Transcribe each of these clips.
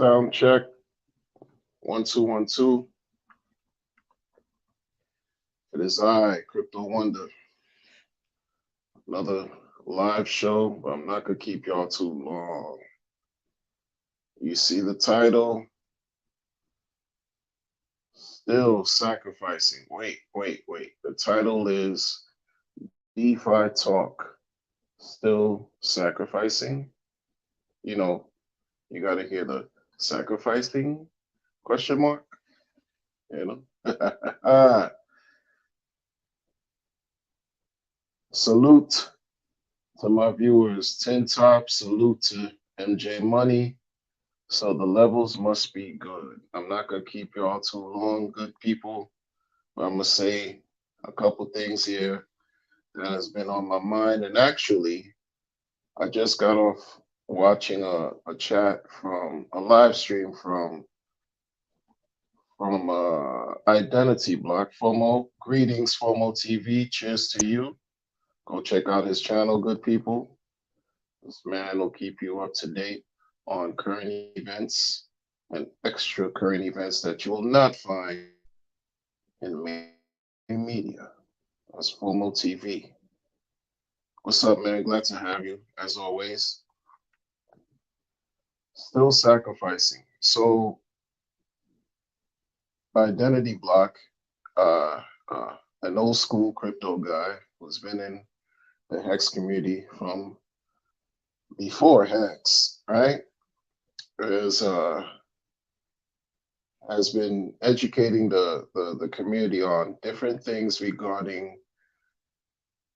Sound check. 1 2 1 2. It is I, Crypto Wonder. Another live show, but I'm not gonna keep y'all too long. You see the title? Still sacrificing. Wait. The title is DeFi Talk. Still sacrificing. You know, you gotta hear the sacrificing question mark. You know. Salute to my viewers. 10 top. Salute to MJ Money. So the levels must be good. I'm not gonna keep y'all too long, good people. But I'm gonna say a couple things here that has been on my mind. And actually, I just got off watching a chat from a live stream from Identity Block FOMO. Greetings, FOMO TV. Cheers to you. Go check out his channel, good people. This man will keep you up to date on current events and extra current events that you will not find in mainstream media. That's FOMO TV. What's up, man? Glad to have you, as always. Still sacrificing. So, Identity Block, an old school crypto guy who's been in the Hex community from before Hex, right? Is has been educating the community on different things regarding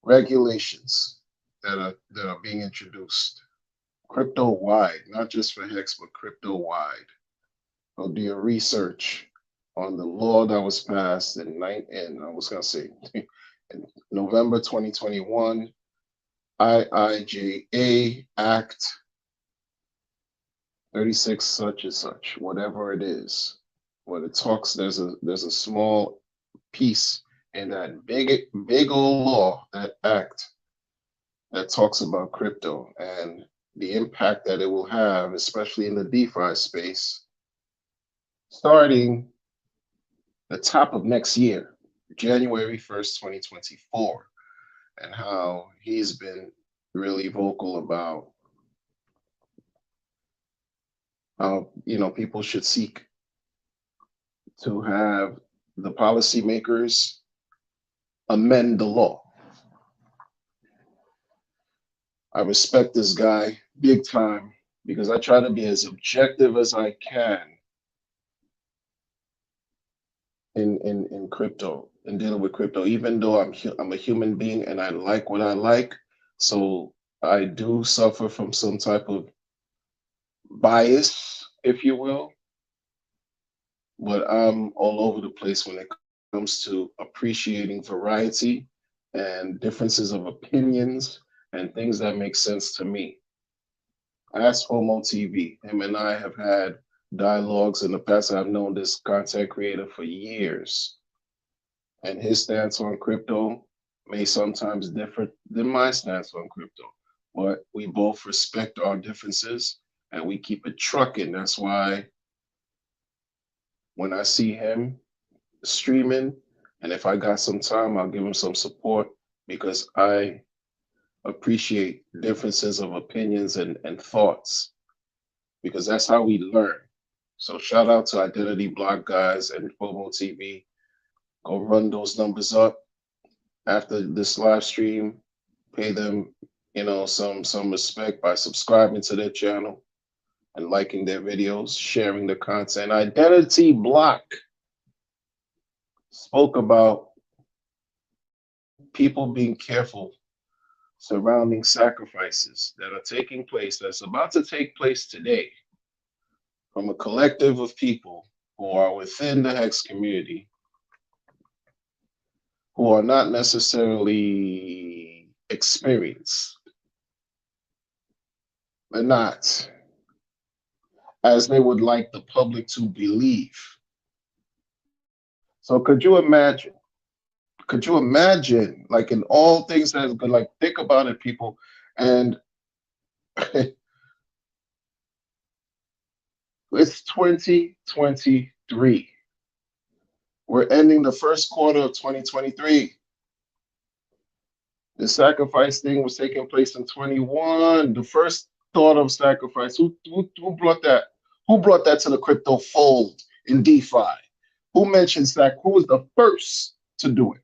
regulations that are being introduced crypto wide, not just for Hex, but crypto wide. Go do your research on the law that was passed in November 2021, IIJA Act 36 such and such, whatever it is. When it talks, there's a small piece in that big old law, that act that talks about crypto and the impact that it will have, especially in the DeFi space, starting the top of next year, January 1st, 2024, and how he's been really vocal about how people should seek to have the policymakers amend the law. I respect this guy big time because I try to be as objective as I can in crypto and dealing with crypto, even though I'm a human being and I like what I like. So I do suffer from some type of bias, if you will. But I'm all over the place when it comes to appreciating variety and differences of opinions and things that make sense to me. Ask FOMO TV. Him and I have had dialogues in the past. I've known this content creator for years, and his stance on crypto may sometimes differ than my stance on crypto, but we both respect our differences and we keep it trucking. That's why when I see him streaming, and if I got some time, I'll give him some support because I appreciate differences of opinions and thoughts because that's how we learn. So shout out to Identity Block guys and FOMO TV. Go run those numbers up after this live stream. Pay them, some respect by subscribing to their channel and liking their videos, sharing the content. Identity Block spoke about people being careful surrounding sacrifices that are taking place, that's about to take place today from a collective of people who are within the Hex community who are not necessarily experienced. They're not, as they would like the public to believe. So could you imagine, like in all things that is good, like think about it, people, and It's 2023. We're ending the first quarter of 2023. The sacrifice thing was taking place in 21. The first thought of sacrifice. Who brought that? Who brought that to the crypto fold in DeFi? Who mentioned that? Who was the first to do it?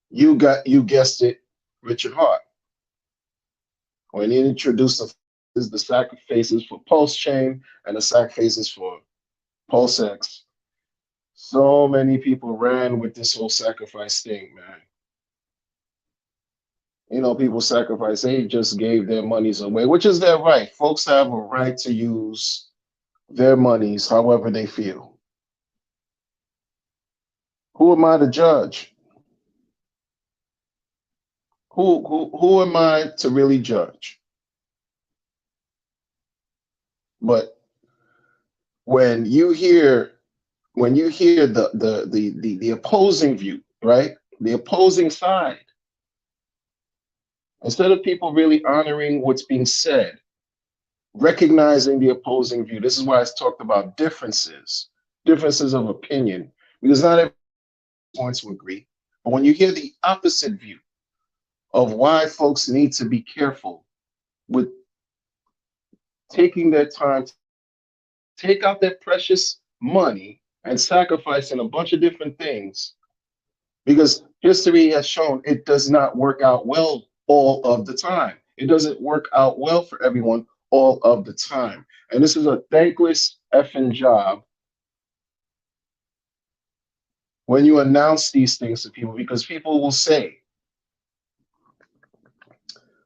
You guessed it, Richard Hart. When he introduced the sacrifices for Pulse Chain and the sacrifices for PulseX, so many people ran with this whole sacrifice thing, man. You know, people sacrifice, they just gave their monies away, which is their right. Folks have a right to use their monies however they feel. Who am I to judge? Who am I to really judge? But when you hear the opposing view, right? The opposing side, instead of people really honoring what's being said, recognizing the opposing view. This is why I talked about differences of opinion, because not everyone's going to agree. But when you hear the opposite view of why folks need to be careful with taking their time to take out their precious money and sacrificing a bunch of different things, because history has shown it does not work out well all of the time. It doesn't work out well for everyone all of the time. And this is a thankless effing job when you announce these things to people, because people will say,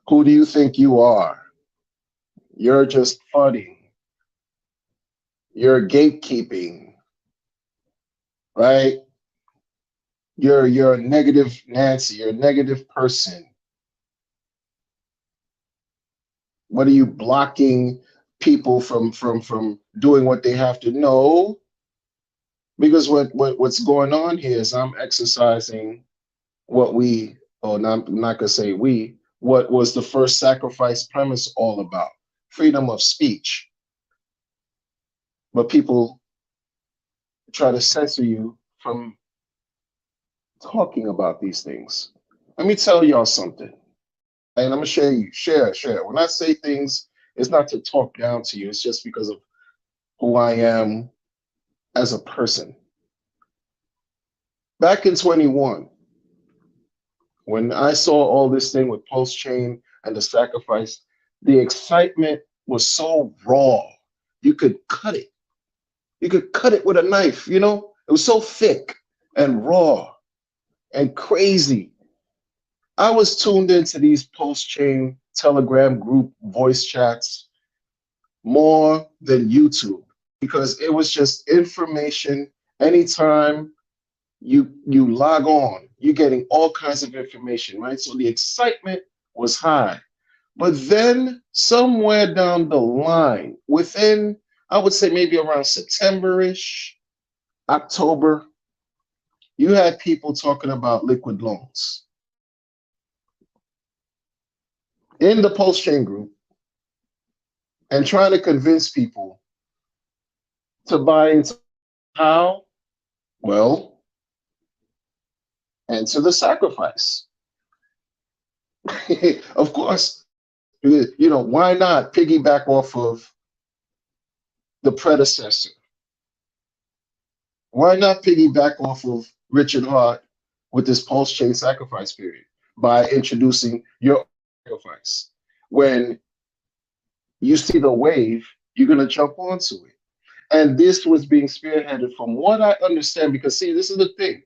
who do you think you are? You're just fudding. You're gatekeeping, right? You're a negative Nancy, you're a negative person. What are you blocking people from doing what they have to know? Because what's going on here is I'm exercising what we, or not, I'm not gonna say we, what was the first sacrifice premise all about? Freedom of speech. But people try to censor you from talking about these things. Let me tell y'all something. And I'm gonna share. When I say things, it's not to talk down to you, it's just because of who I am as a person. Back in 21, when I saw all this thing with Pulse Chain and the sacrifice, the excitement was so raw. You could cut it. You could cut it with a knife, you know? It was so thick and raw and crazy. I was tuned into these Pulse Chain Telegram group voice chats more than YouTube, because it was just information. Anytime you log on, you're getting all kinds of information, right? So the excitement was high. But then somewhere down the line, within, I would say maybe around September-ish, October, you had people talking about liquid loans in the Pulse Chain group and trying to convince people to buy into how? Well, and to the sacrifice. Of course, you know, why not piggyback off of the predecessor? Why not piggyback off of Richard Hart with this Pulse Chain sacrifice period by introducing your sacrifice? When you see the wave, you're going to jump onto it. And this was being spearheaded from what I understand, because see, this is the thing.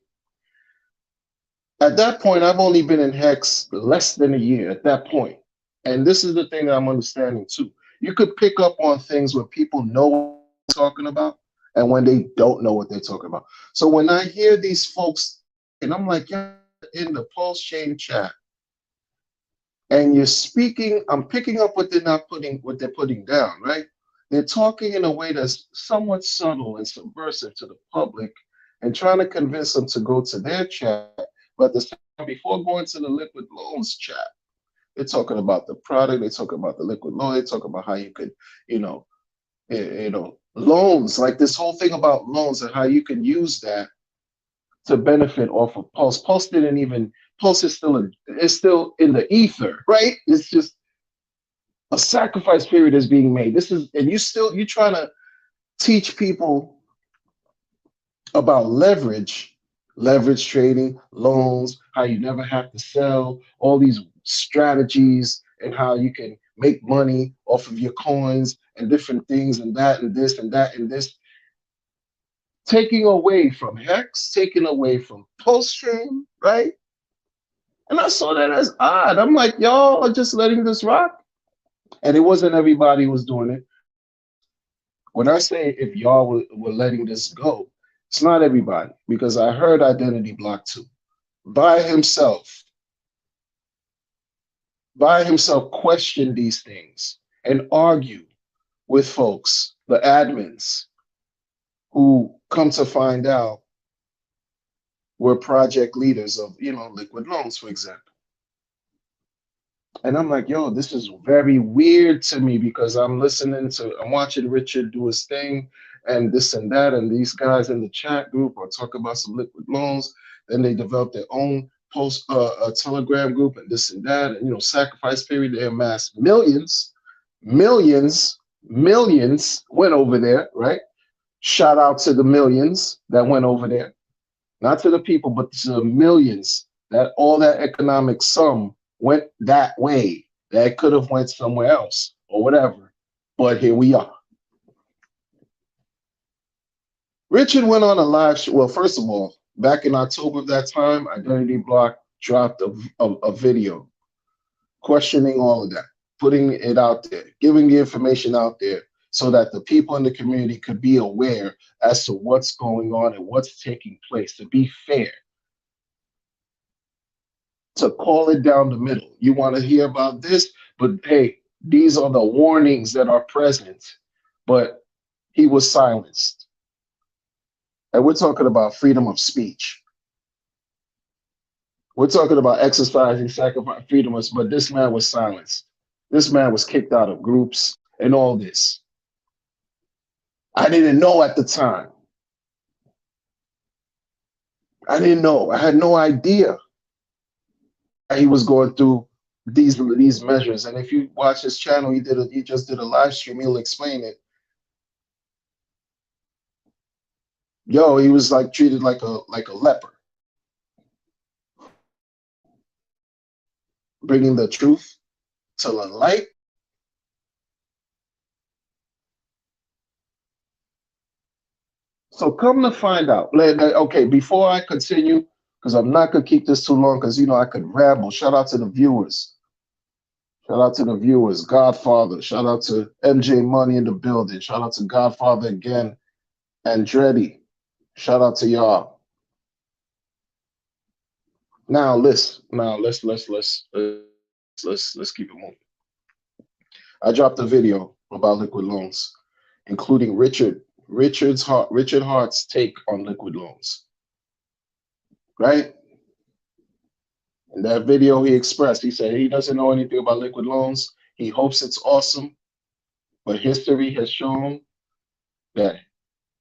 At that point, I've only been in Hex less than a year at that point. And this is the thing that I'm understanding too. You could pick up on things where people know what they're talking about and when they don't know what they're talking about. So when I hear these folks, and I'm like, yeah, in the Pulse Chain chat, and you're speaking, I'm picking up what they're putting down, right? They're talking in a way that's somewhat subtle and subversive to the public and trying to convince them to go to their chat. But before going to the liquid loans chat, They're talking about the product. They talk about the liquid loan. They talk about how you could, you know, loans, like this whole thing about loans and how you can use that to benefit off of Pulse. Pulse didn't even, Pulse is still it's still in the ether, right? It's just a sacrifice period is being made. This is, and you trying to teach people about leverage trading, loans, how you never have to sell, all these strategies, and how you can make money off of your coins and different things and that and this and that and this. Taking away from Hex, taking away from Pulse Stream, right? And I saw that as odd. I'm like, y'all are just letting this rock. And it wasn't everybody who was doing it. When I say if y'all were letting this go, it's not everybody, because I heard Identity Block 2 by himself question these things and argue with folks, the admins, who come to find out were project leaders of, liquid loans, for example. And I'm like, yo, this is very weird to me, because I'm watching Richard do his thing and this and that, and these guys in the chat group are talking about some liquid loans. Then they developed their own a Telegram group and this and that, and sacrifice period. They amassed millions went over there, right? Shout out to the millions that went over there, not to the people, but to the millions. That all that economic sum went that way. That could have went somewhere else or whatever, but here we are. Richard went on a live show. Well, first of all, back in October of that time, Identity Block dropped a video questioning all of that, putting it out there, giving the information out there so that the people in the community could be aware as to what's going on and what's taking place, to be fair, to call it down the middle. You want to hear about this, but hey, these are the warnings that are present. But he was silenced. And we're talking about freedom of speech. We're talking about exercising sacrifice, freedom of, but this man was silenced. This man was kicked out of groups and all this. I didn't know at the time. I didn't know. I had no idea he was going through these measures. And if you watch his channel, he just did a live stream. He'll explain it. Yo, he was like treated like a leper, bringing the truth to the light. So come to find out. Okay, before I continue, because I'm not gonna keep this too long, because I could ramble. Shout out to the viewers. Shout out to the viewers. Godfather. Shout out to MJ Money in the building. Shout out to Godfather again. Andretti. Shout out to y'all. Now let's keep it moving. I dropped a video about liquid loans, including Richard Hart's take on liquid loans. Right? In that video, he expressed, he said he doesn't know anything about liquid loans. He hopes it's awesome, but history has shown that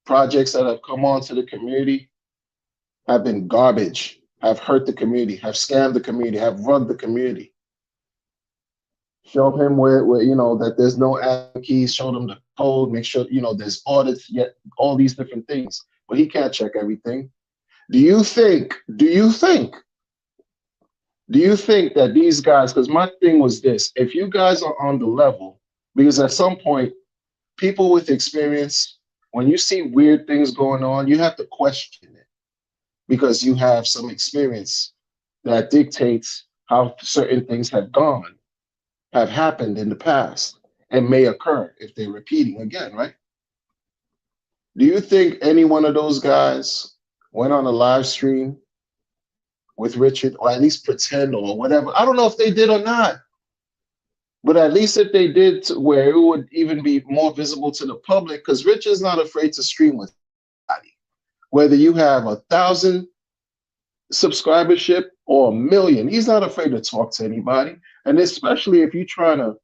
projects that have come onto the community have been garbage, have hurt the community, have scammed the community, have rugged the community. Show him where that there's no admin keys, show them the code, make sure, there's audits, yet all these different things, but he can't check everything. Do you think that these guys, because my thing was this, if you guys are on the level, because at some point, people with experience, when you see weird things going on, you have to question it, because you have some experience that dictates how certain things have happened in the past, and may occur if they're repeating again, right? Do you think any one of those guys went on a live stream with Richard, or at least pretend or whatever? I don't know if they did or not, but at least if they did, where it would even be more visible to the public, because Richard's not afraid to stream with anybody. Whether you have 1,000 subscribership or a million. He's not afraid to talk to anybody. And especially if you're trying to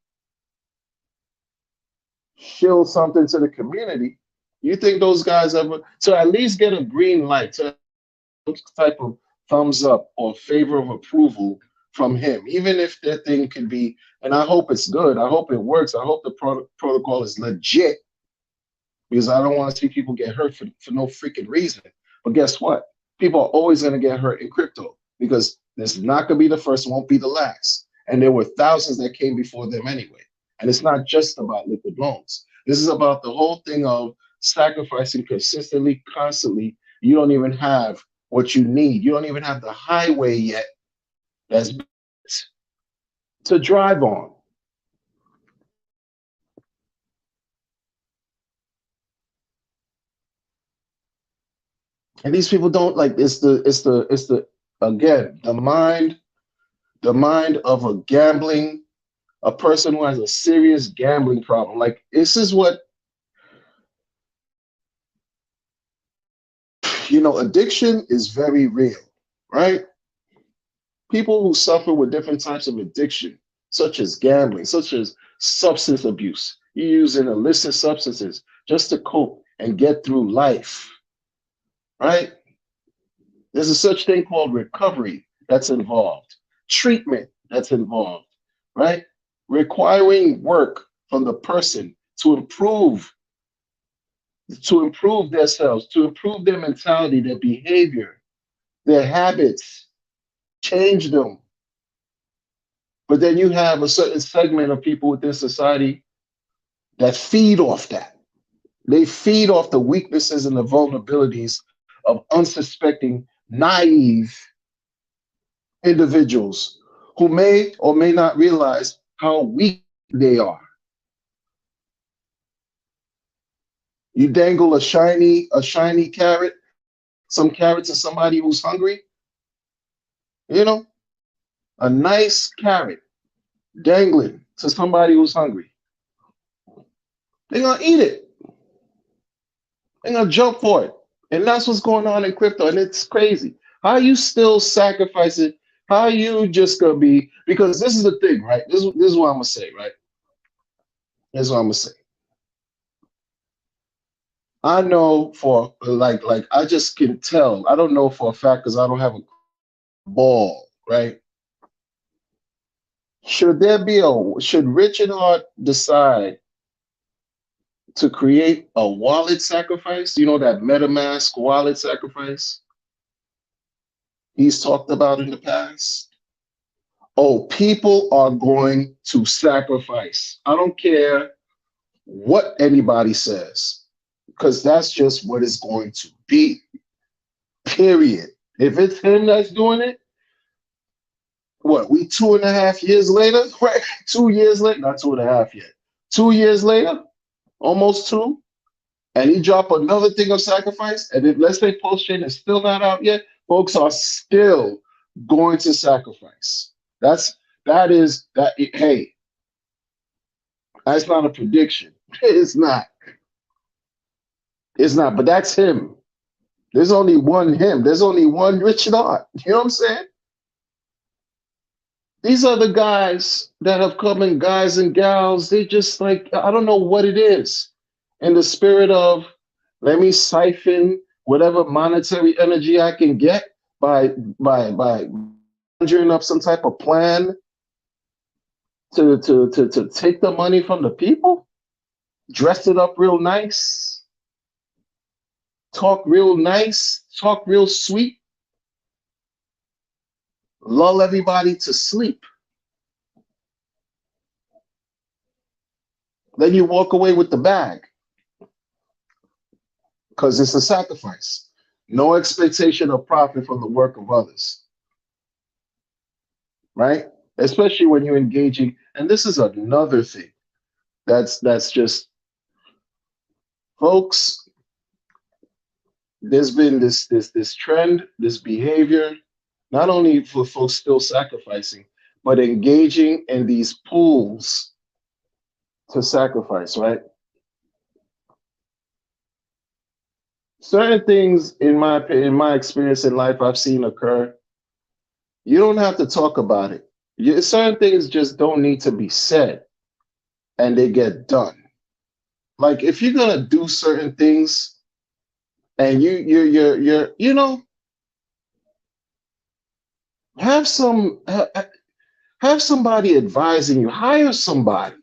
shill something to the community, you think those guys ever to at least get a green light, to type of thumbs up or favor of approval from him, even if that thing can be, and I hope it's good. I hope it works. I hope the protocol is legit because I don't want to see people get hurt for no freaking reason. But guess what? People are always going to get hurt in crypto because this is not going to be the first, won't be the last. And there were thousands that came before them anyway. And it's not just about liquid loans. This is about the whole thing of sacrificing consistently, constantly. You don't even have what you need. You don't even have the highway yet that's to drive on. And these people don't like it's the again the mind of a gambling, a person who has a serious gambling problem. Like this is what addiction is very real, right? People who suffer with different types of addiction, such as gambling, such as substance abuse, you're using illicit substances just to cope and get through life, right? There's a such thing called recovery that's involved, treatment that's involved, right? Requiring work from the person to improve themselves, to improve their mentality, their behavior, their habits, change them. But then you have a certain segment of people within society that feed off that. They feed off the weaknesses and the vulnerabilities of unsuspecting, naive individuals who may or may not realize how weak they are. You dangle a shiny carrot, some carrots to somebody who's hungry, you know, a nice carrot dangling to somebody who's hungry. They're gonna eat it. They're gonna jump for it. And that's what's going on in crypto. And it's crazy. How you still sacrifice it? How you just gonna be, because this is the thing, right? This is what I'm gonna say, right? This is what I'm gonna say. I know for like I just can tell. I don't know for a fact because I don't have a ball, right? Should Richard Hart decide to create a wallet sacrifice, that MetaMask wallet sacrifice he's talked about in the past? Oh, people are going to sacrifice. I don't care what anybody says, because that's just what it's going to be, period. If it's him that's doing it, what, we 2.5 years later, right? 2 years later, not 2.5 yet. 2 years later, almost two, and he drop another thing of sacrifice, and if let's say post chain is still not out yet, folks are still going to sacrifice. That is that. Hey, that's not a prediction. It's not. It's not. But that's him. There's only one him. There's only one Richard Hart. You know what I'm saying? These are the guys that have come in, guys and gals. They just like, I don't know what it is. In the spirit of, let me siphon whatever monetary energy I can get by conjuring up some type of plan to take the money from the people, dress it up real nice, talk real nice, talk real sweet, lull everybody to sleep. Then you walk away with the bag because it's a sacrifice. No expectation of profit from the work of others, right? Especially when you're engaging. And this is another thing that's just, folks, there's been this trend, this behavior, not only for folks still sacrificing, but engaging in these pools to sacrifice, right? Certain things in my experience in life I've seen occur You don't have to talk about it. Certain things just don't need to be said, and they get done. Like if you're gonna do certain things, and you know, have have somebody advising you. Hire somebody.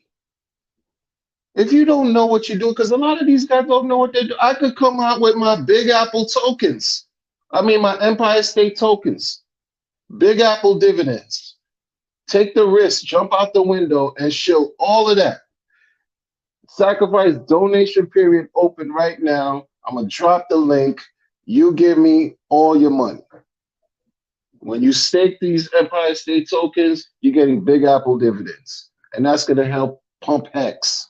If you don't know what you're doing, because a lot of these guys don't know what they do. I could come out with my Big Apple tokens. I mean, my Empire State tokens, Big Apple dividends. Take the risk, jump out the window, and show all of that. Sacrifice donation period open right now. I'm gonna drop the link. You give me all your money. When you stake these Empire State tokens, you're getting Big Apple dividends, and that's gonna help pump X.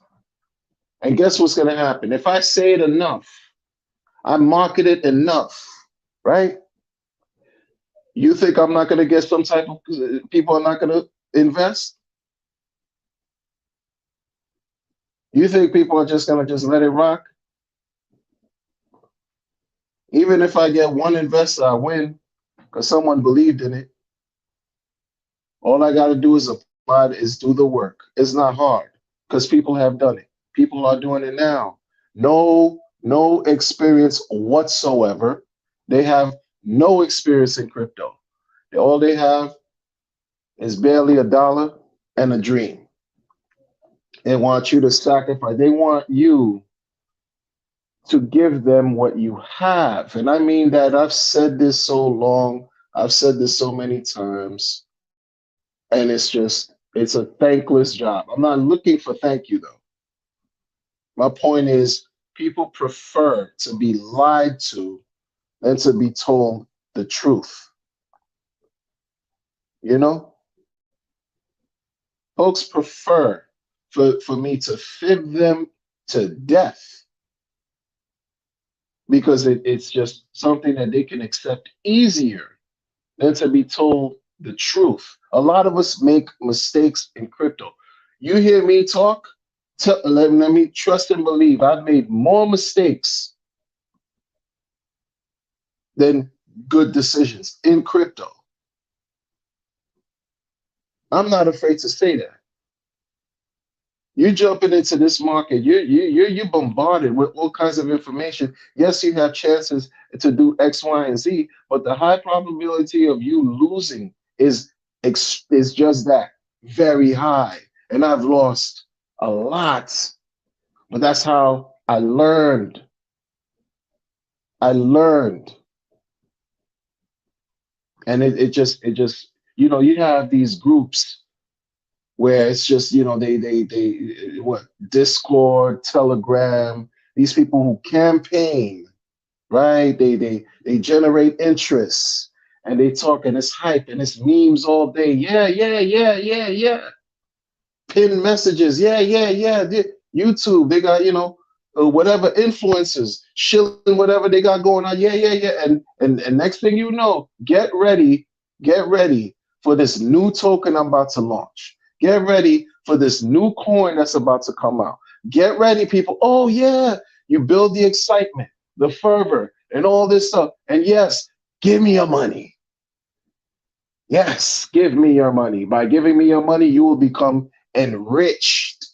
And guess what's gonna happen? If I say it enough, I market it enough, right? You think I'm not gonna get some type of people are not gonna invest? You think people are just gonna just let it rock? Even if I get one investor, I win because someone believed in it. All I got to do is apply, is do the work. It's not hard because people have done it. People are doing it now. No experience whatsoever. They have no experience in crypto. All they have is barely a dollar and a dream. They want you to sacrifice. They want you to give them what you have. And I mean that I've said this so long, I've said this so many times, and it's a thankless job. I'm not looking for thank you though. My point is people prefer to be lied to than to be told the truth. You know? Folks prefer for me to fib them to death because it's just something that they can accept easier than to be told the truth. A lot of us make mistakes in crypto. You hear me talk? Let me trust and believe. I've made more mistakes than good decisions in crypto. I'm not afraid to say that. You're jumping into this market. You're bombarded with all kinds of information. Yes, you have chances to do X, Y, and Z, but the high probability of you losing is just that, very high. And I've lost a lot, but that's how I learned. I learned, and it just you have these groups where it's just they what Discord, Telegram, these people who campaign, right? They generate interest and they talk and it's hype and it's memes all day. Yeah, yeah, yeah, yeah, yeah. Pin messages. Yeah, yeah, yeah. YouTube, they got whatever influencers shilling whatever they got going on. Yeah, yeah, yeah. And next thing you know, get ready for this new token I'm about to launch. Get ready for this new coin that's about to come out. Get ready, people. Oh yeah, you build the excitement, the fervor, and all this stuff. And yes, give me your money. Yes, give me your money. By giving me your money, you will become enriched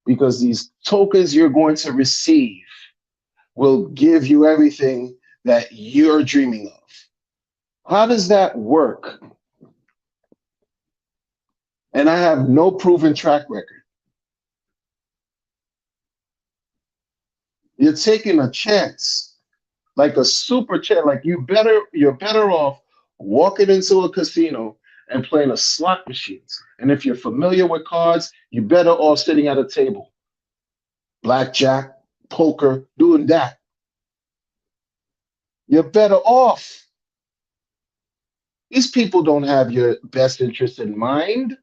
because these tokens you're going to receive will give you everything that you're dreaming of. How does that work? And I have no proven track record. You're taking a chance, like a super chance. Like you're better off walking into a casino and playing a slot machines. And if you're familiar with cards, you're better off sitting at a table, blackjack, poker, doing that. You're better off. These people don't have your best interest in mind.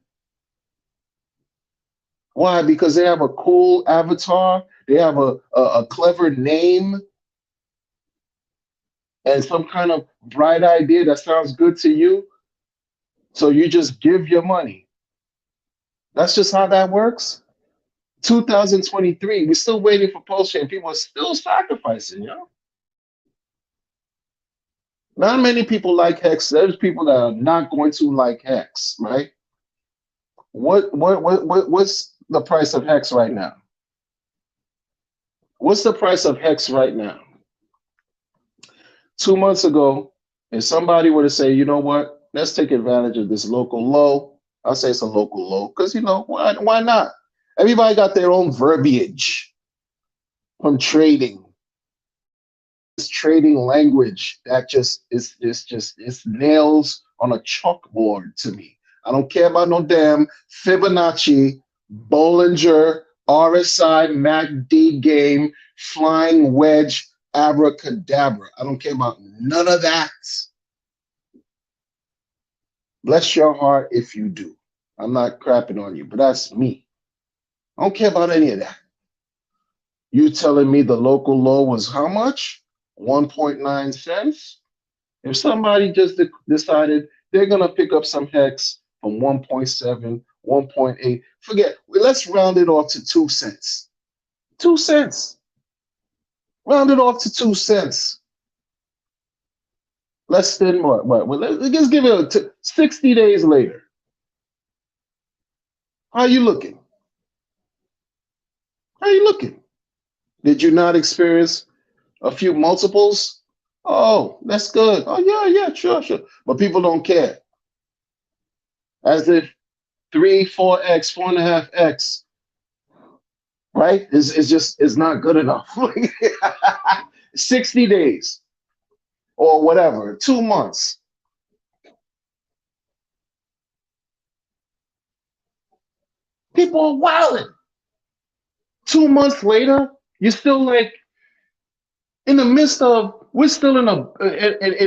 Why? Because they have a cool avatar, they have a clever name, and some kind of bright idea that sounds good to you. So you just give your money. That's just how that works. 2023, we're still waiting for Pulse Chain. People are still sacrificing, Not many people like hex. There's people that are not going to like hex, right? What's the price of hex right now? What's the price of hex right now? 2 months ago, if somebody were to say, you know what, let's take advantage of this local low, I'll say it's a local low because, why not? Everybody got their own verbiage from trading. This trading language that just is just it's nails on a chalkboard to me. I don't care about no damn Fibonacci, Bollinger, RSI, MACD game, flying wedge, abracadabra. I don't care about none of that. Bless your heart if you do. I'm not crapping on you, but that's me. I don't care about any of that. You telling me the local low was how much? 1.9 cents? If somebody just decided they're going to pick up some hex from 1.7, 1.8, forget, let's round it off to 2 cents. 2 cents. Round it off to 2 cents. Less than what? Let's give it 60 days later. How you looking? How you looking? Did you not experience a few multiples? Oh, that's good. Oh, yeah, sure. But people don't care. As if 3, 4x, 4.5x, right? Is not good enough. 60 days or whatever, 2 months. People are wilding. 2 months later, you're still like in the midst of, we're still in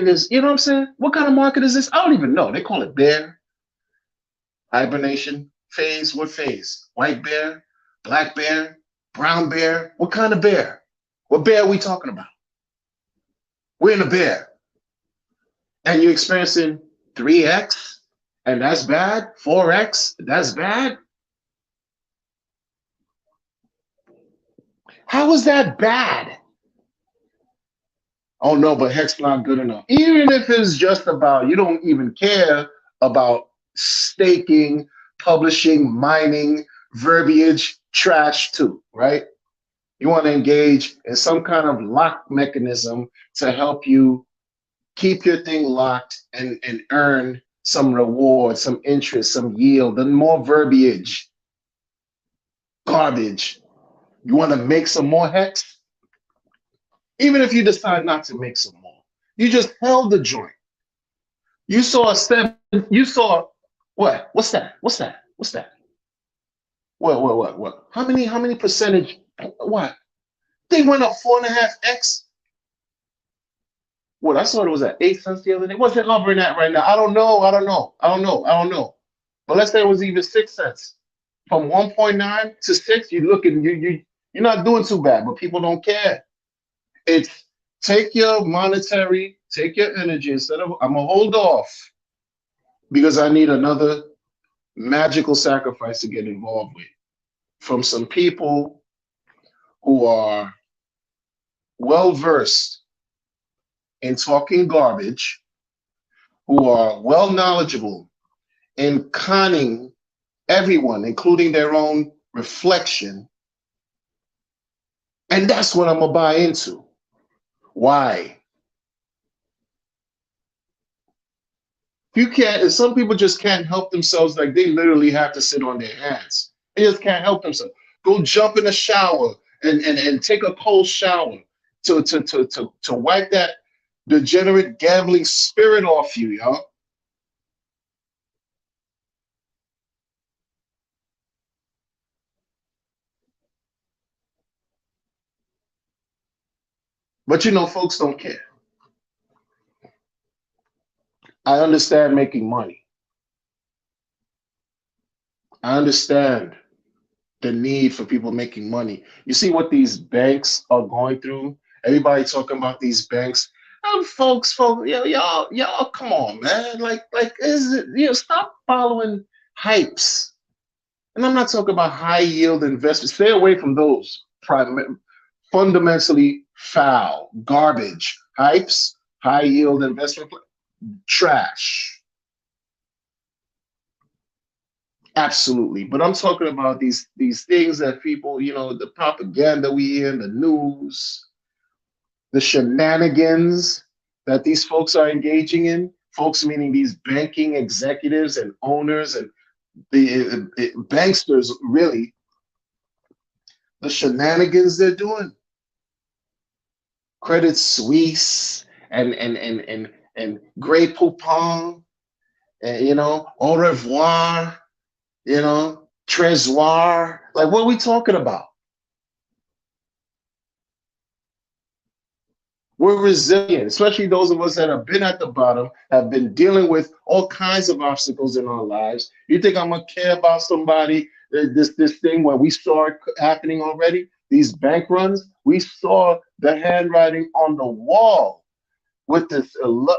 this, you know what I'm saying? What kind of market is this? I don't even know. They call it bear, hibernation, phase. What phase? White bear, black bear, brown bear. What kind of bear? What bear are we talking about? We're in a bear. And you're experiencing 3x, and that's bad. 4x, that's bad. How is that bad? Oh no, but heck's not good enough. Even if it's just about, you don't even care about staking, publishing, mining, verbiage, trash too, right? You want to engage in some kind of lock mechanism to help you keep your thing locked and earn some reward, some interest, some yield, and more verbiage, garbage. You want to make some more hex? Even if you decide not to make some more, you just held the joint. You saw a step. You saw what? What's that? What's that? What's that? What? How many percentage? What? They went up 4.5x. What? I saw it was at 8 cents the other day. What's it hovering at right now? I don't know. But let's say it was even 6 cents. From 1.9 to 6, you're not doing too bad, but people don't care. It's take your energy instead of I'm gonna hold off because I need another magical sacrifice to get involved with from some people who are well versed in talking garbage, who are well knowledgeable in conning everyone, including their own reflection. And that's what I'm gonna buy into. Why? You can't, and some people just can't help themselves, like they literally have to sit on their hands. They just can't help themselves. Go jump in the shower and take a cold shower to wipe that degenerate gambling spirit off you, y'all. But folks don't care. I understand making money. I understand the need for people making money. You see what these banks are going through? Everybody talking about these banks. Folks, y'all, come on, man. Is it, stop following hypes. And I'm not talking about high yield investments. Stay away from those fundamentally foul, garbage, hypes. high yield investment trash. Absolutely. But I'm talking about these things that people, the propaganda we hear in the news, the shenanigans that these folks are engaging in, folks meaning these banking executives and owners and the banksters, really, the shenanigans they're doing. Credit Suisse and Grey Poupon, and au revoir, Trésor. Like, what are we talking about? We're resilient, especially those of us that have been at the bottom, have been dealing with all kinds of obstacles in our lives. You think I'm gonna care about somebody, this thing when we saw it happening already? These bank runs, we saw the handwriting on the wall with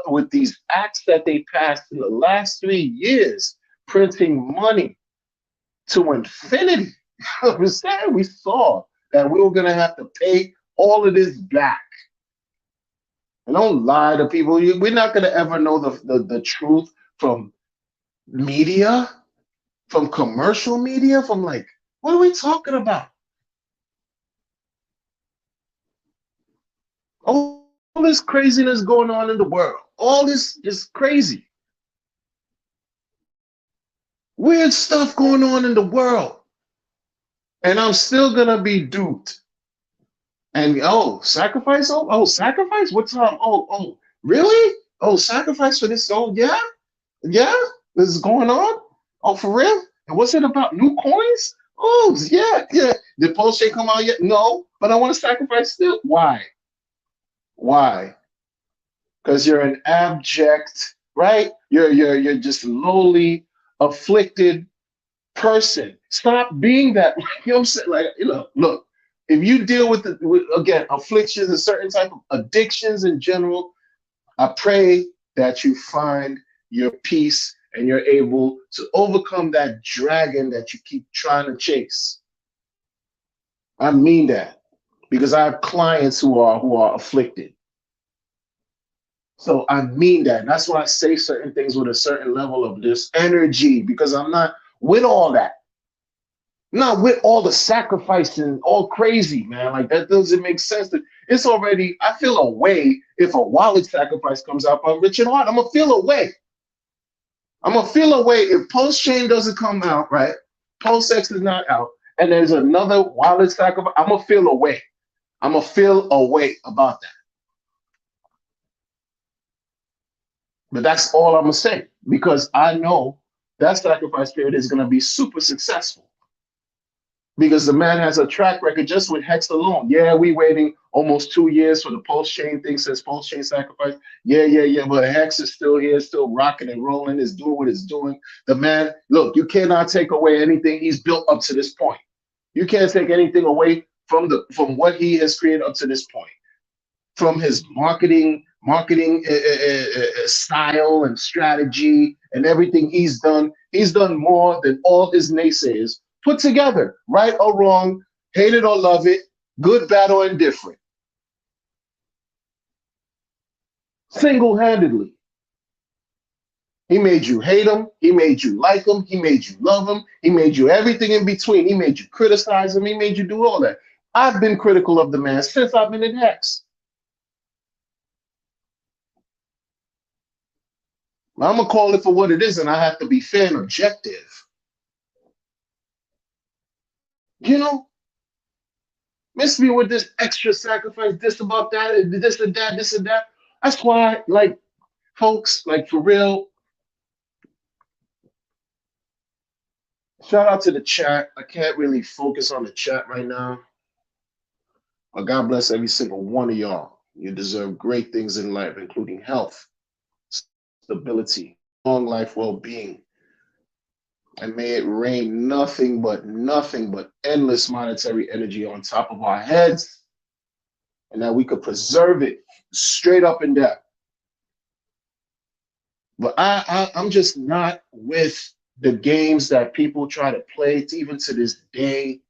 with these acts that they passed in the last 3 years, printing money to infinity. We saw that we were gonna have to pay all of this back. And don't lie to people. We're not going to ever know the truth from media, from commercial media, from like, what are we talking about? All this craziness going on in the world. All this is crazy. Weird stuff going on in the world. And I'm still going to be duped. And sacrifice? Sacrifice? What's up? Really? Oh, sacrifice for this? Oh, yeah? Yeah? This is going on? Oh, for real? And what's it about? New coins? Oh, yeah, yeah. Did Pulse Chain come out yet? No, but I want to sacrifice still. Why? Why? Because you're an abject, right? You're just lowly, afflicted person. Stop being that. You know what I'm saying? Like, look, if you deal with again, afflictions and certain type of addictions in general, I pray that you find your peace and you're able to overcome that dragon that you keep trying to chase. I mean that because I have clients who are afflicted. So I mean that. And that's why I say certain things with a certain level of this energy, because I'm not with all that. Not with all the sacrificing, all crazy, man. Like, that doesn't make sense. It's already, I feel a way if a wallet sacrifice comes out by Richard Hart. I'm gonna feel a way. I'm gonna feel a way if Pulse Chain doesn't come out, right? Pulse X is not out, and there's another wallet sacrifice. I'm gonna feel a way. I'm gonna feel a way about that. But that's all I'm gonna say, because I know that sacrifice period is gonna be super successful. Because the man has a track record just with Hex alone. Yeah, we waiting almost 2 years for the Pulse Chain thing since Pulse Chain sacrifice. Yeah. But Hex is still here, still rocking and rolling, is doing what it's doing. The man, look, you cannot take away anything he's built up to this point. You can't take anything away from what he has created up to this point. From his marketing style and strategy and everything he's done more than all his naysayers put together, right or wrong, hate it or love it, good, bad, or indifferent. Single-handedly. He made you hate him. He made you like him. He made you love him. He made you everything in between. He made you criticize him. He made you do all that. I've been critical of the man since I've been in Hex. I'm going to call it for what it is, and I have to be fair and objective. Miss me with this extra sacrifice, this about that, this and that, this and that. That's why, like, folks, like, for real, shout out to the chat. I can't really focus on the chat right now. But God bless every single one of y'all. You deserve great things in life, including health, stability, long life, well-being. And may it rain nothing but endless monetary energy on top of our heads, and that we could preserve it straight up and down. But I'm just not with the games that people try to play, even to this day.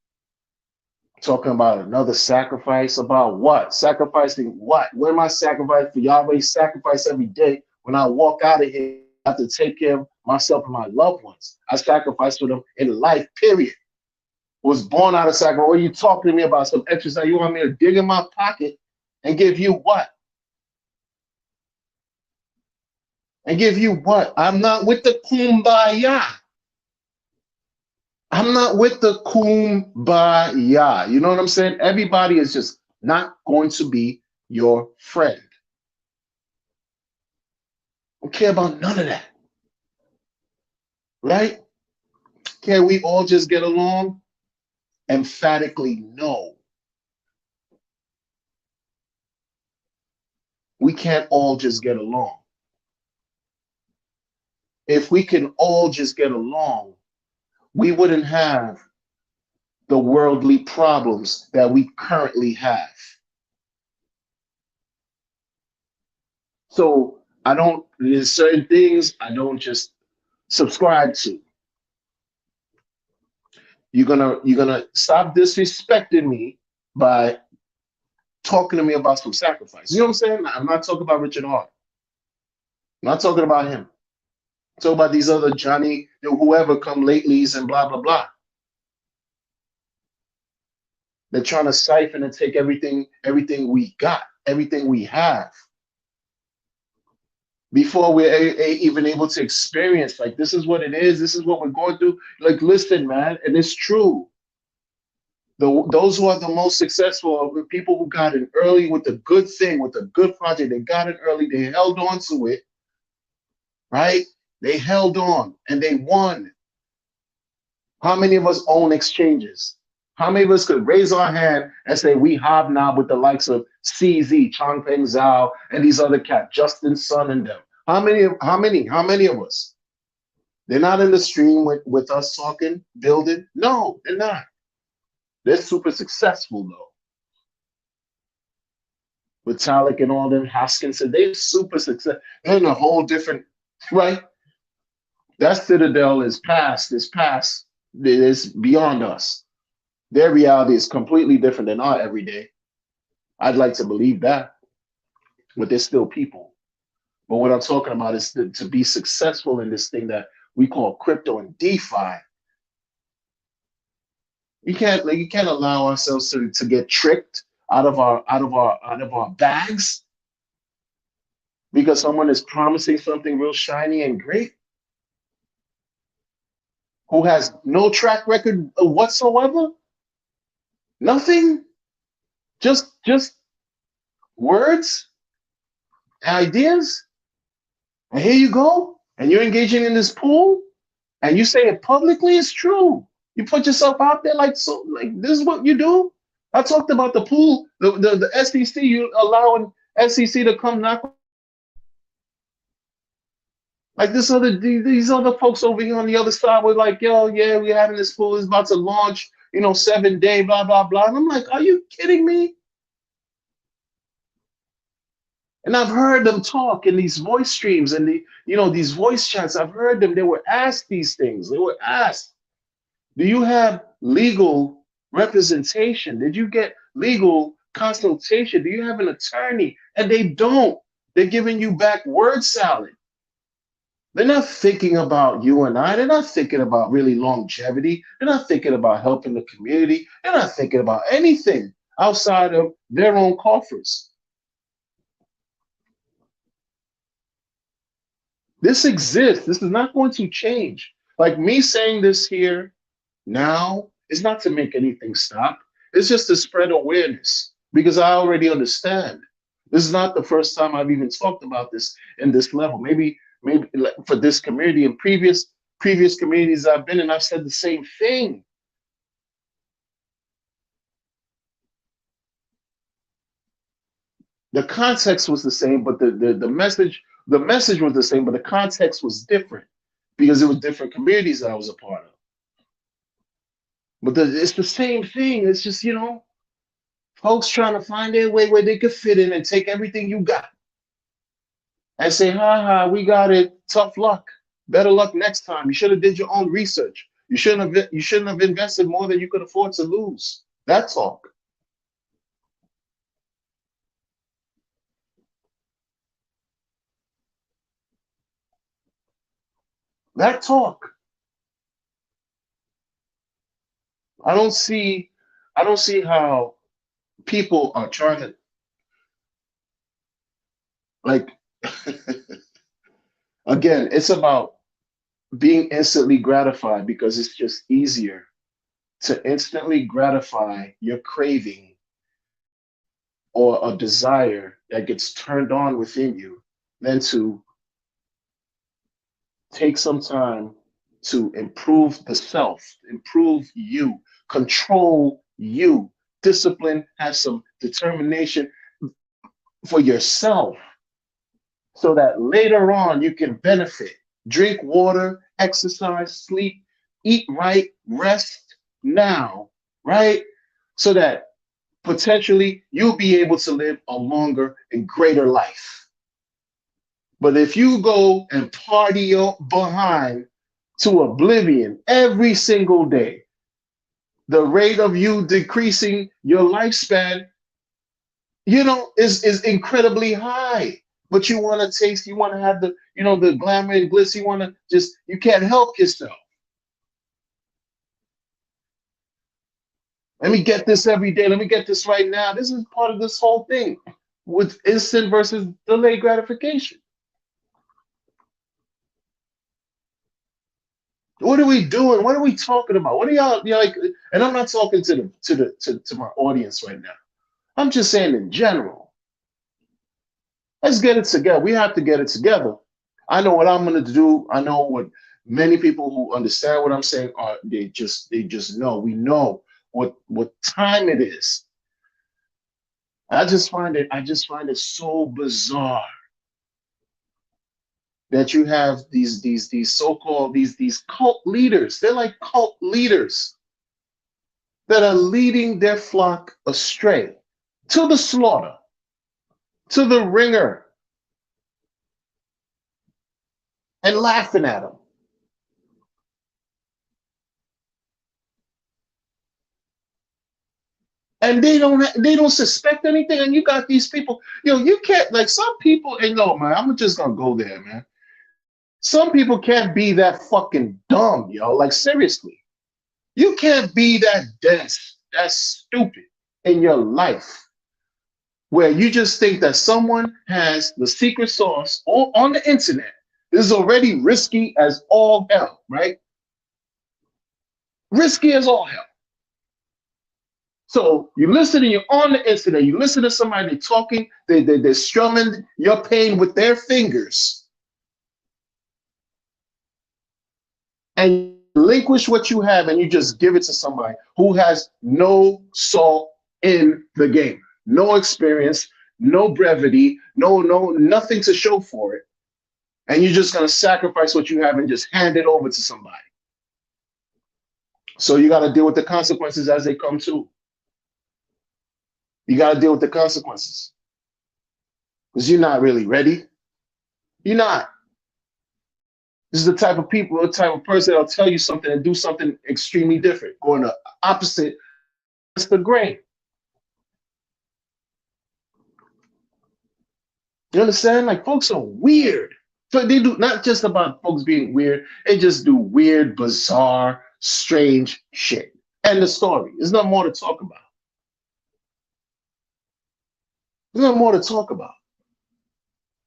Talking about another sacrifice. About what? Sacrificing what? What am I sacrificing for? Yahweh sacrifice every day. When I walk out of here, I have to take care of myself and my loved ones. I sacrifice for them in life, period. Was born out of sacrifice. What are you talking to me about? Some exercise? You want me to dig in my pocket and give you what? And give you what? I'm not with the kumbaya. I'm not with the kumbaya. You know what I'm saying? Everybody is just not going to be your friend. I don't care about none of that. Right? Can we all just get along? Emphatically, no. We can't all just get along. If we can all just get along, we wouldn't have the worldly problems that we currently have. So there's certain things I don't just subscribe to. You're gonna stop disrespecting me by talking to me about some sacrifice. You know what I'm saying? I'm not talking about Richard Hart. I'm not talking about him. I'm talking about these other Johnny, whoever come latelys and blah blah blah. They're trying to siphon and take everything we got, everything we have, before we're even able to experience. Like, this is what it is. This is what we're going through. Like, listen, man, and it's true. Those who are the most successful are the people who got in early with a good thing, with a good project. They got in early. They held on to it, right? They held on and they won. How many of us own exchanges? How many of us could raise our hand and say we hobnob with the likes of CZ, Changpeng Zhao, and these other cats, Justin Sun and them? How many of us? They're not in the stream with us talking, building. No, they're not. They're super successful though. Vitalik and all them, Haskins, they're super successful. They're in a whole different, right? That citadel is past. It's past. It's beyond us. Their reality is completely different than our everyday. I'd like to believe that, but they're still people. But what I'm talking about is to be successful in this thing that we call crypto and DeFi. You can't allow ourselves to get tricked out of our bags because someone is promising something real shiny and great who has no track record whatsoever. Nothing. Just words, ideas, and here you go. And you're engaging in this pool, and you say it publicly. It's true. You put yourself out there like so. Like, this is what you do. I talked about the pool, the SEC. You allowing SEC to come knock. Like, these other folks over here on the other side were like, yo, yeah, we having this pool. It's about to launch. 7 day, blah blah blah. And I'm like, are you kidding me? And I've heard them talk in these voice streams and these voice chats. I've heard them. They were asked these things. They were asked, do you have legal representation? Did you get legal consultation? Do you have an attorney? And they don't. They're giving you back word salad. They're not thinking about you and I. They're not thinking about really longevity. They're not thinking about helping the community. They're not thinking about anything outside of their own coffers. This exists. This is not going to change. Like, me saying this here now is not to make anything stop. It's just to spread awareness because I already understand. This is not the first time I've even talked about this in this level. Maybe for this community and previous communities I've been in, I've said the same thing. The context was the same, but the message was the same, but the context was different because it was different communities that I was a part of. But it's the same thing. It's just, folks trying to find their way where they could fit in and take everything you got and say, ha ha, we got it. Tough luck. Better luck next time. You should have did your own research. You shouldn't have invested more than you could afford to lose. That talk. That talk. I don't see I don't see how people are trying to like again, it's about being instantly gratified because it's just easier to instantly gratify your craving or a desire that gets turned on within you than to take some time to improve the self, improve you, control you, discipline, have some determination for yourself so that later on you can benefit. Drink water, exercise, sleep, eat right, rest now, right? So that potentially you'll be able to live a longer and greater life. But if you go and party behind to oblivion every single day, the rate of you decreasing your lifespan, is incredibly high. But you want to taste, you want to have the glamour and glitz, you want to you can't help yourself. Let me get this every day. Let me get this right now. This is part of this whole thing with instant versus delayed gratification. What are we doing? What are we talking about? What are y'all, like? And I'm not talking to my audience right now. I'm just saying in general. Let's get it together. We have to get it together. I know what I'm going to do. I know what many people who understand what I'm saying are. They just know. We know what time it is. I just find it so bizarre that you have these so-called these cult leaders. They're like cult leaders that are leading their flock astray to the slaughter, to the ringer, and laughing at them. And they don't suspect anything. And you got these people, you can't, like, some people, and no, man, I'm just gonna go there, man. Some people can't be that fucking dumb, like, seriously. You can't be that dense, that stupid in your life where you just think that someone has the secret sauce on the internet. This is already risky as all hell, right? Risky as all hell. So you listen and you're on the internet, you listen to somebody talking, they're strumming your pain with their fingers, and relinquish what you have and you just give it to somebody who has no salt in the game, no experience, no brevity, nothing to show for it. And you're just gonna sacrifice what you have and just hand it over to somebody. So you gotta deal with the consequences as they come too. You gotta deal with the consequences. Because you're not really ready. You're not. This is the type of people, the type of person that'll tell you something and do something extremely different, going the opposite against the grain. You understand? Like, folks are weird. So they do not just about folks being weird, they just do weird, bizarre, strange shit. And the story. There's nothing more to talk about. There's nothing more to talk about.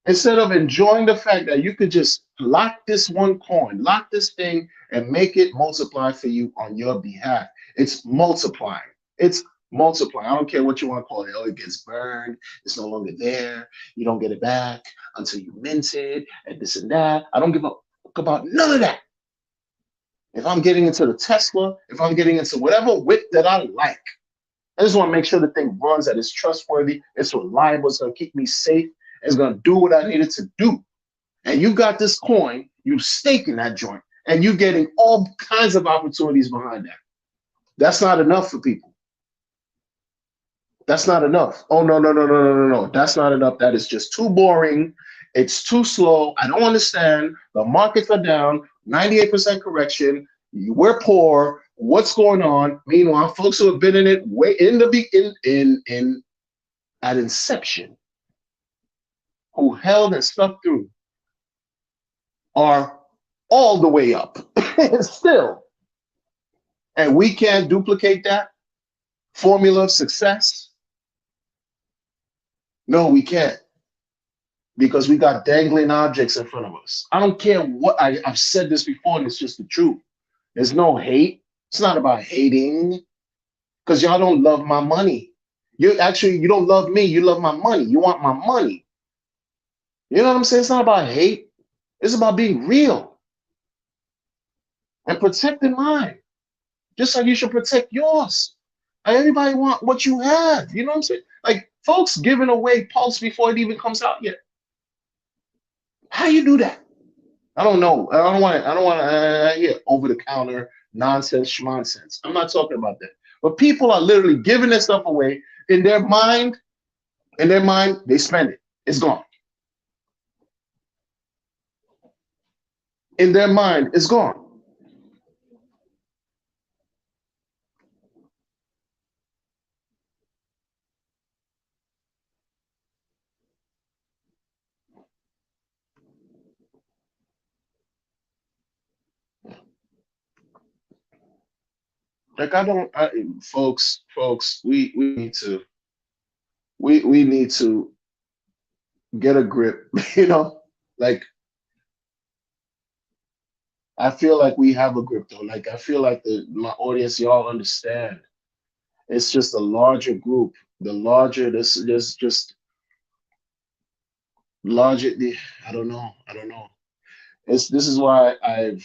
Instead of enjoying the fact that you could just lock this one coin, lock this thing, and make it multiply for you on your behalf. It's multiplying. It's multiplying. I don't care what you want to call it. Oh, it gets burned. It's no longer there. You don't get it back until you mint it and this and that. I don't give a fuck about none of that. If I'm getting into the Tesla, if I'm getting into whatever whip that I like, I just want to make sure the thing runs, that it's trustworthy, it's reliable, it's going to keep me safe, it's going to do what I needed to do. And you got this coin, you staking that joint, and you getting all kinds of opportunities behind that. That's not enough for people. That's not enough. Oh, no, no, no, no, no, no, no. That's not enough. That is just too boring. It's too slow. I don't understand. The markets are down, 98% correction. We're poor. what's going on. Meanwhile, folks who have been in it way in the in at inception, who held and stuck through, are all the way up still. And we can't duplicate that formula of success. No, we can't, because we got dangling objects in front of us. I don't care what I've said this before, and it's just the truth. There's no hate. It's not about hating, because y'all don't love my money. You don't love me. You love my money. You want my money. You know what I'm saying? It's not about hate. It's about being real and protecting mine, just like you should protect yours. Like, everybody want what you have. You know what I'm saying? Like, folks giving away Pulse before it even comes out yet. How you do that? I don't know. I don't want to hear over the counter nonsense, schmonsense. I'm not talking about that. But people are literally giving this stuff away in their mind. In their mind, they spend it. It's gone. In their mind, it's gone. Like, folks, we need to we need to get a grip. You know, like, I feel like we have a grip though. Like, I feel like my audience, y'all understand. It's just a larger group. The larger this just larger. I don't know. I don't know. This is why I've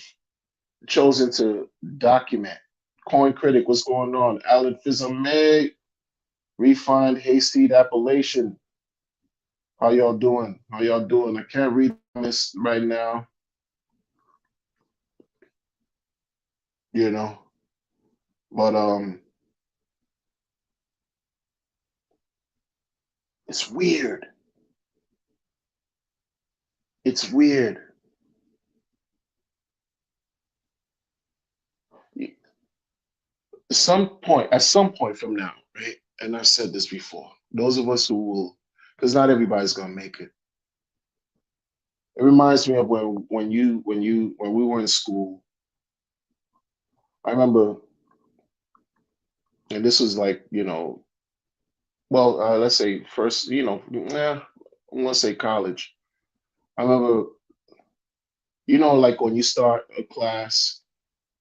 chosen to document. Coin Critic, what's going on? Alan Fizame, Refined Hayseed Appellation. How y'all doing? How y'all doing? I can't read this right now, you know. But it's weird. It's weird. At some point from now, right? And I've said this before. Those of us who will, because not everybody's gonna make it. It reminds me of when we were in school. I remember, and this was like, well, let's say first, I want to say college. I remember, like when you start a class,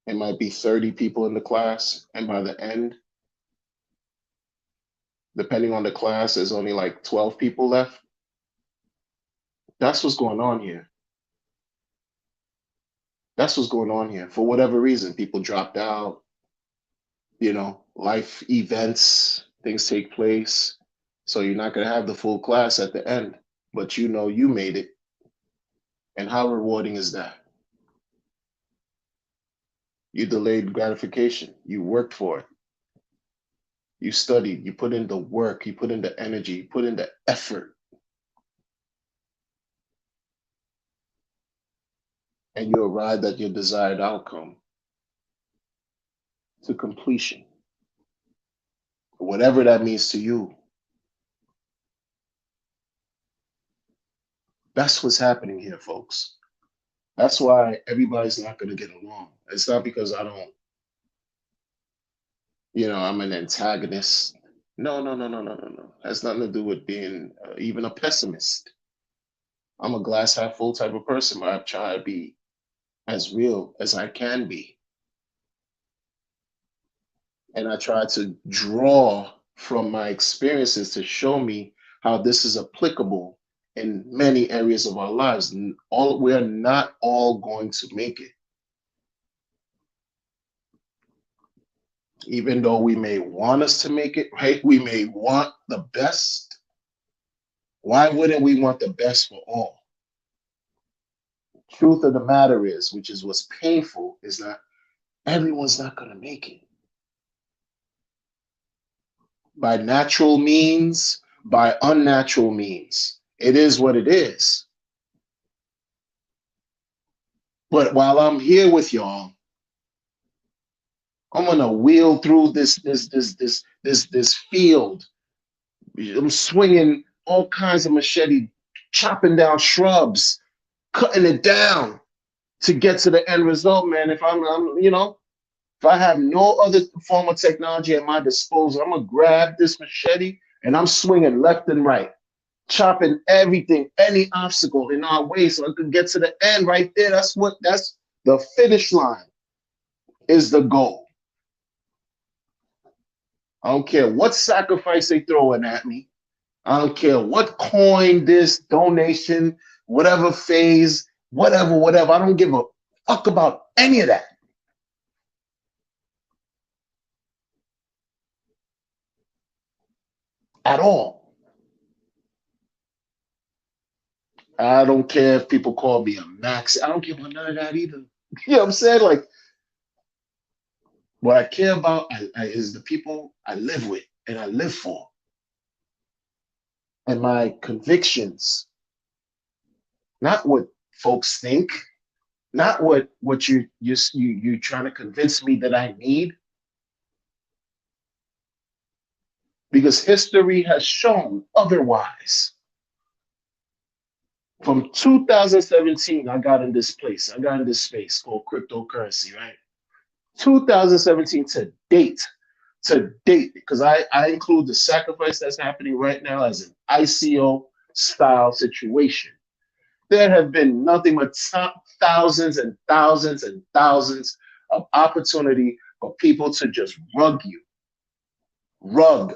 it might be 30 people in the class, and by the end, depending on the class, there's only like 12 people left. That's what's going on here. That's what's going on here. For whatever reason, people dropped out, life events, things take place. So you're not going to have the full class at the end, but you made it. And how rewarding is that? You delayed gratification. You worked for it. You studied. You put in the work. You put in the energy. You put in the effort. And you arrived at your desired outcome to completion. Whatever that means to you. That's what's happening here, folks. That's why everybody's not going to get along. It's not because I don't, I'm an antagonist. No, no, no, no, no, no, no. It has nothing to do with being even a pessimist. I'm a glass half full type of person, but I try to be as real as I can be. And I try to draw from my experiences to show me how this is applicable in many areas of our lives. We're not all going to make it. Even though we may want us to make it, right? We may want the best. Why wouldn't we want the best for all? Truth of the matter is, which is what's painful, is that everyone's not going to make it. By natural means, by unnatural means. It is what it is. But while I'm here with y'all, I'm gonna wheel through this field. I'm swinging all kinds of machete, chopping down shrubs, cutting it down to get to the end result, man. If if I have no other form of technology at my disposal, I'm gonna grab this machete and I'm swinging left and right, chopping everything, any obstacle in our way, so I can get to the end right there. That's the finish line is the goal. I don't care what sacrifice they throwing at me. I don't care what coin, this donation, whatever phase, whatever. I don't give a fuck about any of that at all. I don't care if people call me a max. I don't care about none of that either. You know what I'm saying? Like, what I care about is the people I live with and I live for, and my convictions, not what folks think, not what you trying to convince me that I need, because history has shown otherwise. From 2017, I got in this place. I got in this space called cryptocurrency, right? 2017 to date, because I include the sacrifice that's happening right now as an ICO style situation. There have been nothing but thousands and thousands and thousands of opportunity for people to just rug you, rug,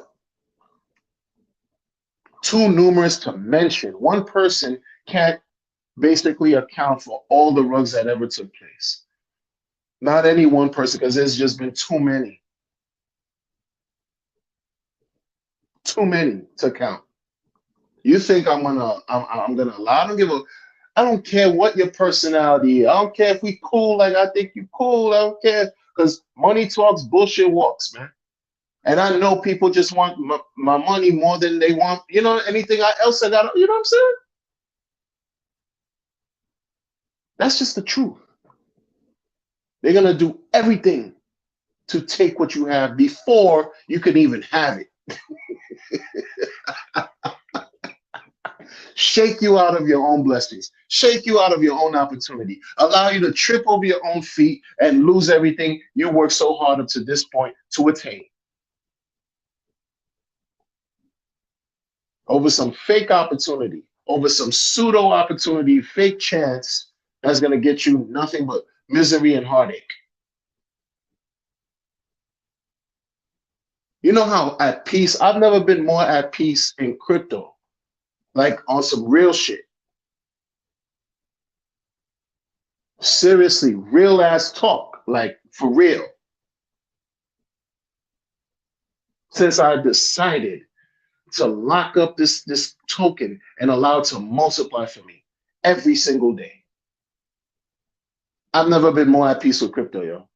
too numerous to mention. One person can't basically account for all the rugs that ever took place. Not any one person, because there's just been too many to count. You think I'm gonna allow? I don't care what your personality is. I don't care if we cool like I think you cool. I don't care, because money talks, bullshit walks, man. And I know people just want my money more than they want, anything else I got. You know what I'm saying? That's just the truth. They're gonna do everything to take what you have before you can even have it. Shake you out of your own blessings, shake you out of your own opportunity, allow you to trip over your own feet and lose everything you worked so hard up to this point to attain over some fake opportunity, over some pseudo opportunity, fake chance that's going to get you nothing but misery and heartache. You know how at peace, I've never been more at peace in crypto, like on some real shit. Seriously, real ass talk, like for real. Since I decided to lock up this token and allow it to multiply for me every single day. I've never been more at peace with crypto, yo.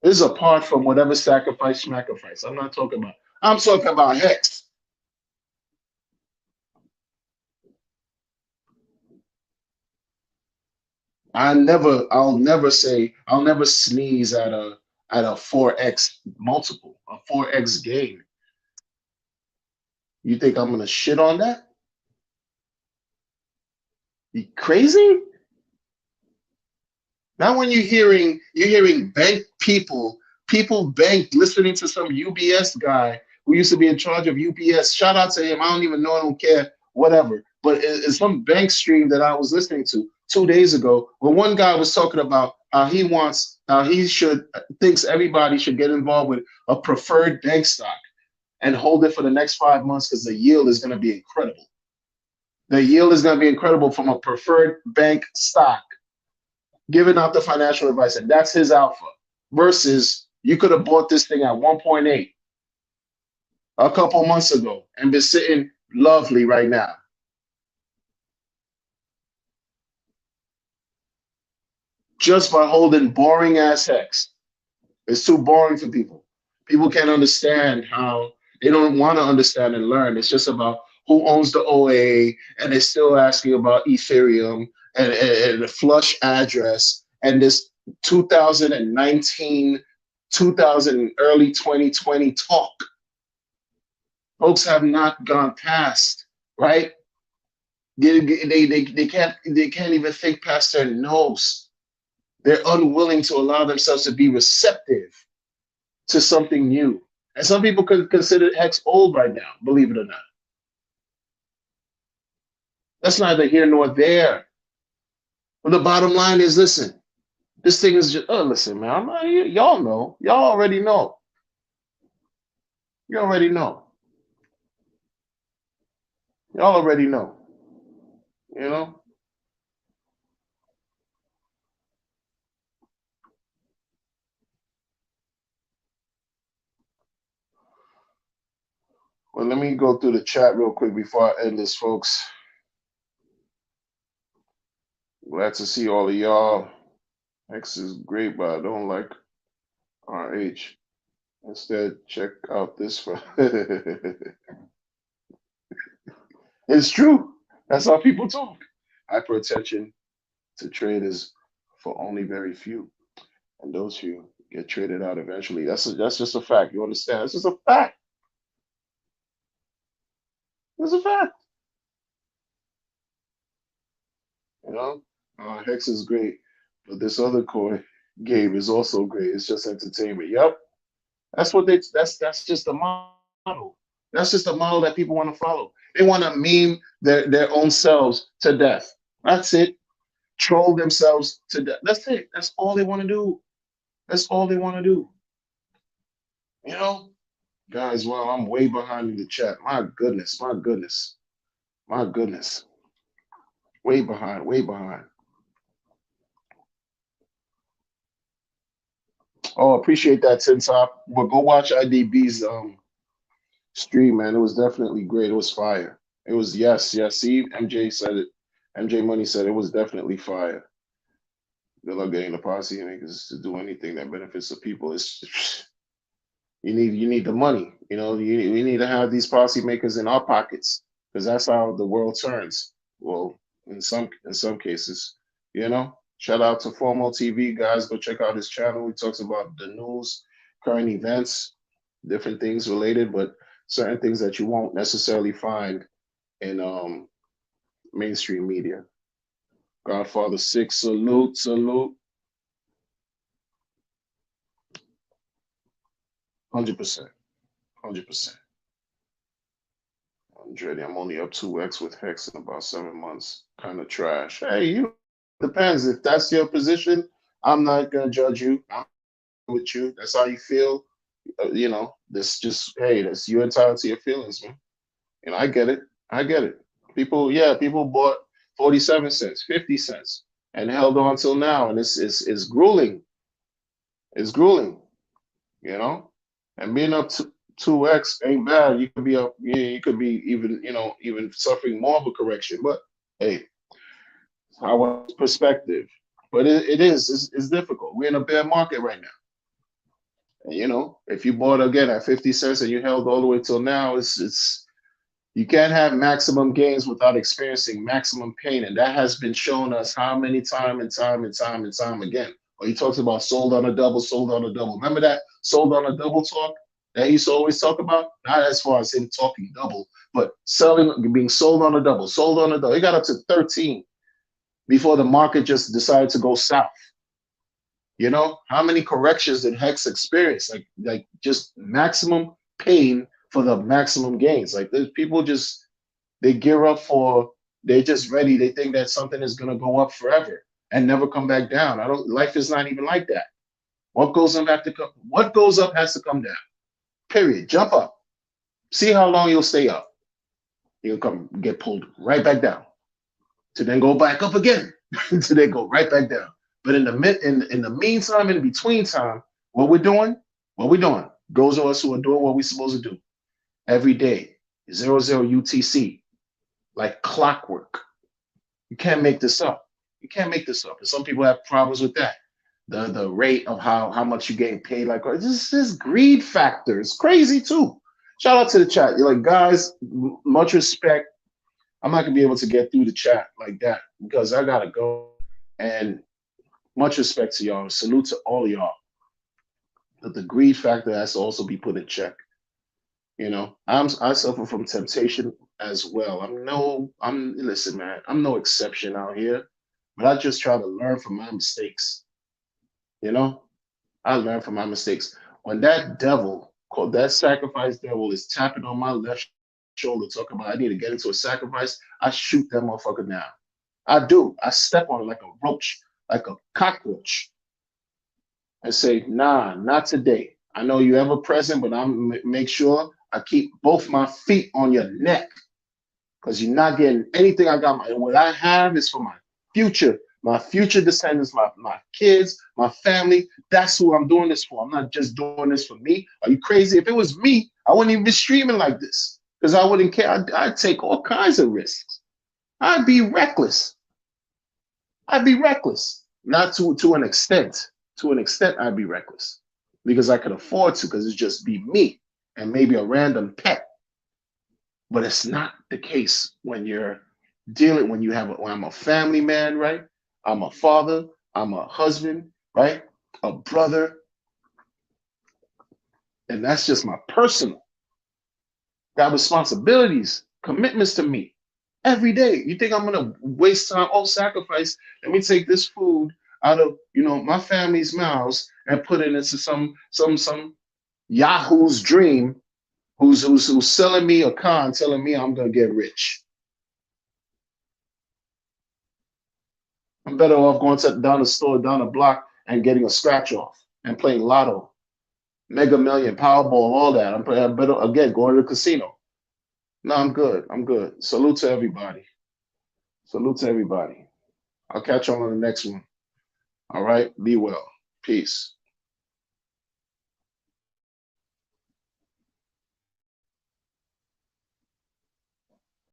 This is apart from whatever sacrifice. I'm talking about hex. I'll never sneeze at a 4x multiple, a 4x gain. You think I'm gonna shit on that? You crazy? Now when you're hearing bank people bank listening to some UBS guy who used to be in charge of UBS. Shout out to him. I don't even know, I don't care, whatever. But it's some bank stream that I was listening to 2 days ago where one guy was talking about how he should thinks everybody should get involved with a preferred bank stock and hold it for the next 5 months because the yield is going to be incredible. The yield is going to be incredible from a preferred bank stock, giving out the financial advice, and that's his alpha. Versus you could have bought this thing at 1.8 a couple months ago and been sitting lovely right now. Just by holding boring ass hex. It's too boring for people. People can't understand how they don't want to understand and learn. It's just about who owns the OA, and they're still asking about Ethereum and a flush address and this 2019, 2000, early 2020 talk. Folks have not gone past, right? They can't even think past their nose. They're unwilling to allow themselves to be receptive to something new. And some people could consider X old right now, believe it or not. That's neither here nor there. But the bottom line is, listen, this thing is just, oh, listen, man, I'm not, y'all know. Y'all already know. You already know. Y'all already know. You know? Well, let me go through the chat real quick before I end this, folks. Glad to see all of y'all. X is great, but I don't like RH. Instead, check out this for it's true. That's how people talk. Hypertension to trade is for only very few, and those few get traded out eventually. That's just a fact. You understand? It's just a fact. It's a fact. You know, Hex is great, but this other coin game is also great. It's just entertainment. Yep, that's what they. That's just the model. That's just the model that people want to follow. They want to meme their own selves to death. That's it. Troll themselves to death. That's it. That's all they want to do. That's all they want to do. You know, guys. Well, I'm way behind in the chat. My goodness. My goodness. My goodness. Way behind. Way behind. Oh, appreciate that, Tin Top. But go watch IDB's stream, man. It was definitely great. It was fire. It was yes. See, MJ said it. MJ Money said it was definitely fire. Good luck getting the policy makers to do anything that benefits the people. It's you need the money. You know, we need to have these policymakers in our pockets because that's how the world turns. Well, in some cases, you know. Shout out to Formal TV guys. Go check out his channel. He talks about the news, current events, different things related, but certain things that you won't necessarily find in mainstream media. Godfather 6, salute, salute. 100%. 100%. Andretti, I'm only up 2x with Hex in about 7 months. Kind of trash. Hey, you depends. If that's your position, I'm not gonna judge you. I'm with you. That's how you feel. You know, this just hey, that's you entitled to your feelings, man. And I get it. I get it. People bought 47 cents, 50 cents, and held on till now, and it's grueling. It's grueling, you know. And being up to 2x ain't bad. You could be up, yeah, you could be even, even suffering more of a correction. But hey, our perspective. But it is, it's difficult. We're in a bear market right now. And if you bought again at 50 cents and you held all the way till now, it's you can't have maximum gains without experiencing maximum pain. And that has been shown us how many time and time and time and time again. Or he talks about sold on a double, sold on a double. Remember that sold on a double talk that he used to always talk about? Not as far as him talking double, but selling, being sold on a double, sold on a double. He got up to 13 before the market just decided to go south. How many corrections did Hex experience? Like just maximum pain for the maximum gains. Like there's people just they gear up for they're just ready. They think that something is gonna go up forever and never come back down. Life is not even like that. What goes up has to come down. Period. Jump up. See how long you'll stay up. You'll come get pulled right back down. To then go back up again. To then go right back down. But in the meantime, in between time, what we're doing, those of us who are doing what we're supposed to do every day, 00 UTC, like clockwork. You can't make this up. You can't make this up. And some people have problems with that. The rate of how much you getting paid, like this greed factor. It's crazy too. Shout out to the chat. You're like, guys, much respect. I'm not gonna be able to get through the chat like that because I gotta go. And Much respect to y'all. Salute to all of y'all. But the greed factor has to also be put in check. I suffer from temptation as well. I'm listen, man, I'm no exception out here, but I just try to learn from my mistakes. You know, I learn from my mistakes. When that devil, called that sacrifice devil, is tapping on my left shoulder, talking about I need to get into a sacrifice, I shoot that motherfucker down. I do. I step on it like a roach, like a cockroach, and say, nah, not today. I know you ever present, but I'm make sure I keep both my feet on your neck because you're not getting anything I got. What I have is for my future descendants, my kids, my family. That's who I'm doing this for. I'm not just doing this for me. Are you crazy? If it was me, I wouldn't even be streaming like this because I wouldn't care. I'd take all kinds of risks. I'd be reckless. I'd be reckless. Not to an extent. To an extent, I'd be reckless because I could afford to because it's just be me and maybe a random pet. But it's not the case when you're dealing when I'm a family man, right? I'm a father, I'm a husband, right? A brother, and that's just my personal. Got responsibilities, commitments to me every day. You think I'm gonna waste time? Oh, sacrifice. Let me take this food out of my family's mouths and put it into some Yahoo's dream who's selling me a con, telling me I'm gonna get rich. I'm better off going down the store, down the block, and getting a scratch off and playing lotto, Mega Million, Powerball, all that. I'm better again going to the casino. No, I'm good. I'm good. Salute to everybody. Salute to everybody. I'll catch you on the next one. All right. Be well. Peace.